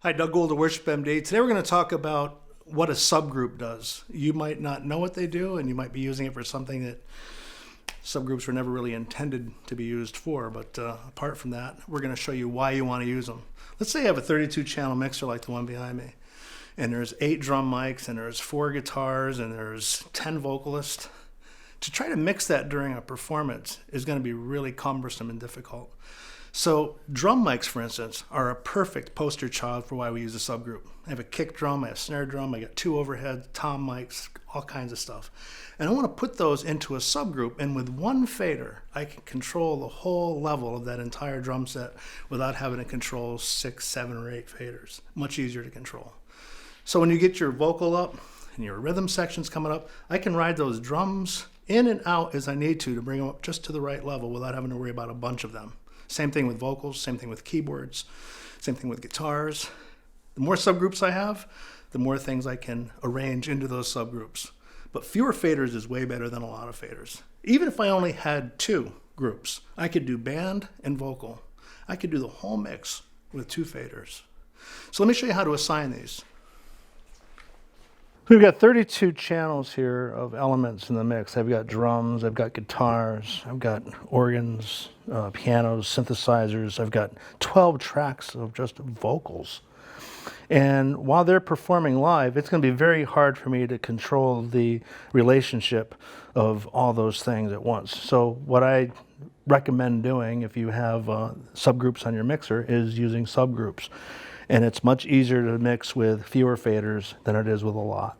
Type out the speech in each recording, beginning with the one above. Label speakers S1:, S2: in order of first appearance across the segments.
S1: Hi, Doug Gould of WorshipMD. Today we're going to talk about what a subgroup does. You might not know what they do, and you might be using it for something that subgroups were never really intended to be used for. But apart from that, we're going to show you why you want to use them. Let's say you have a 32-channel mixer like the one behind me, and there's 8 drum mics, and there's 4 guitars, and there's 10 vocalists. To try to mix that during a performance is going to be really cumbersome and difficult. So drum mics, for instance, are a perfect poster child for why we use a subgroup. I have a kick drum, I have a snare drum, I got 2 overheads, tom mics, all kinds of stuff. And I want to put those into a subgroup, and with one fader, I can control the whole level of that entire drum set without having to control 6, 7, or 8 faders. Much easier to control. So when you get your vocal up and your rhythm sections coming up, I can ride those drums in and out as I need to bring them up just to the right level without having to worry about a bunch of them. Same thing with vocals, same thing with keyboards, same thing with guitars. The more subgroups I have, the more things I can arrange into those subgroups. But fewer faders is way better than a lot of faders. Even if I only had 2 groups, I could do band and vocal. I could do the whole mix with 2 faders. So let me show you how to assign these. We've got 32 channels here of elements in the mix. I've got drums, I've got guitars, I've got organs, pianos, synthesizers. I've got 12 tracks of just vocals. And while they're performing live, it's going to be very hard for me to control the relationship of all those things at once. So what I recommend doing if you have subgroups on your mixer is using subgroups. And it's much easier to mix with fewer faders than it is with a lot.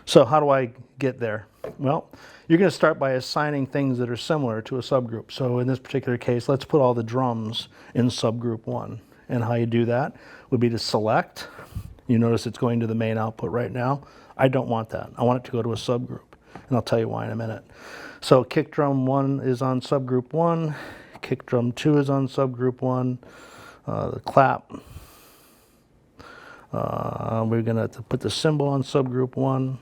S1: So how do I get there? Well, you're going to start by assigning things that are similar to a subgroup. So in this particular case, let's put all the drums in subgroup 1. And how you do that would be to select. You notice it's going to the main output right now. I don't want that. I want it to go to a subgroup. And I'll tell you why in a minute. So kick drum 1 is on subgroup 1. Kick drum 2 is on subgroup 1. The clap. We're going to put the cymbal on subgroup 1.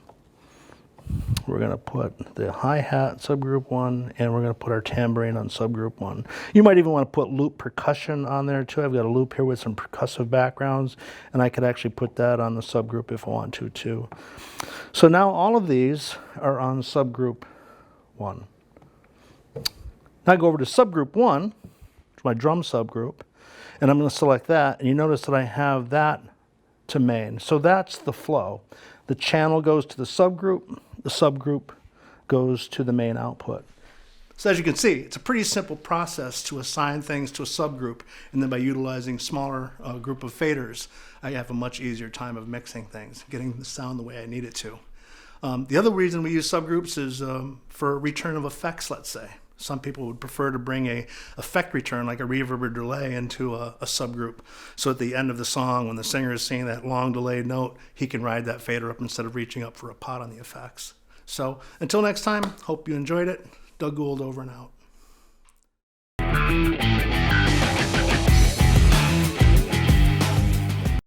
S1: We're going to put the hi-hat subgroup 1, and we're going to put our tambourine on subgroup 1. You might even want to put loop percussion on there too. I've got a loop here with some percussive backgrounds, and I could actually put that on the subgroup if I want to too. So now all of these are on subgroup 1. Now I go over to subgroup 1, which is my drum subgroup, and I'm going to select that, and you notice that I have that to main. So that's the flow. The channel goes to the subgroup goes to the main output. So as you can see, it's a pretty simple process to assign things to a subgroup, and then by utilizing smaller group of faders, I have a much easier time of mixing things, getting the sound the way I need it to. The other reason we use subgroups is for return of effects, let's say. Some people would prefer to bring a effect return, like a reverb or delay, into a subgroup. So at the end of the song, when the singer is singing that long delayed note, he can ride that fader up instead of reaching up for a pot on the effects. So until next time, hope you enjoyed it. Doug Gould over and out.